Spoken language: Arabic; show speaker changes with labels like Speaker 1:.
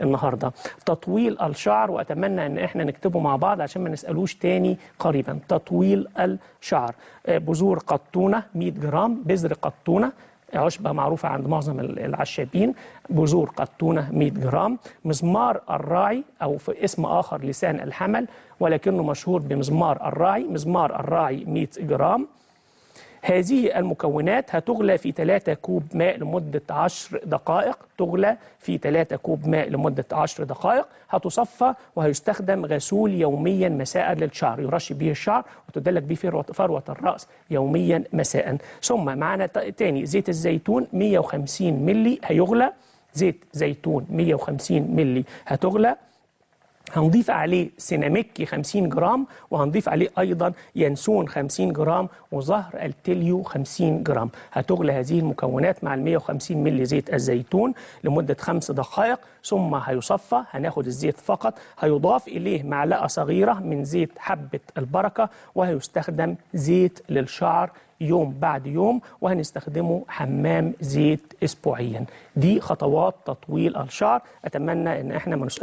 Speaker 1: النهارده تطويل الشعر، واتمنى ان احنا نكتبه مع بعض عشان ما نسالوش تاني قريبا. تطويل الشعر: بذور قطونه 100 جرام، بذر قطونه عشبة معروفة عند معظم العشابين، بذور قطونة 100 جرام، مزمار الراعي أو في اسم آخر لسان الحمل ولكنه مشهور بمزمار الراعي، مزمار الراعي 100 جرام. هذه المكونات هتغلى في 3 كوب ماء لمدة 10 دقائق، تغلى في 3 كوب ماء لمدة 10 دقائق، هتصفى وهيستخدم غسول يوميا مساء للشعر، يرش به الشعر وتدلك به فروة الرأس يوميا مساء. ثم معنا تاني زيت الزيتون 150 ملي هيغلى، زيت زيتون 150 ملي هتغلى، هنضيف عليه سيناميكي 50 جرام، وهنضيف عليه أيضا ينسون 50 جرام وزهر التليو 50 جرام. هتغلى هذه المكونات مع ال 150 ملي زيت الزيتون لمدة 5 دقائق، ثم هيصفى، هناخد الزيت فقط، هيضاف إليه معلقة صغيرة من زيت حبة البركة، وهيستخدم زيت للشعر يوم بعد يوم، وهنستخدمه حمام زيت أسبوعيا. دي خطوات تطويل الشعر. أتمنى إن احنا ما نسألش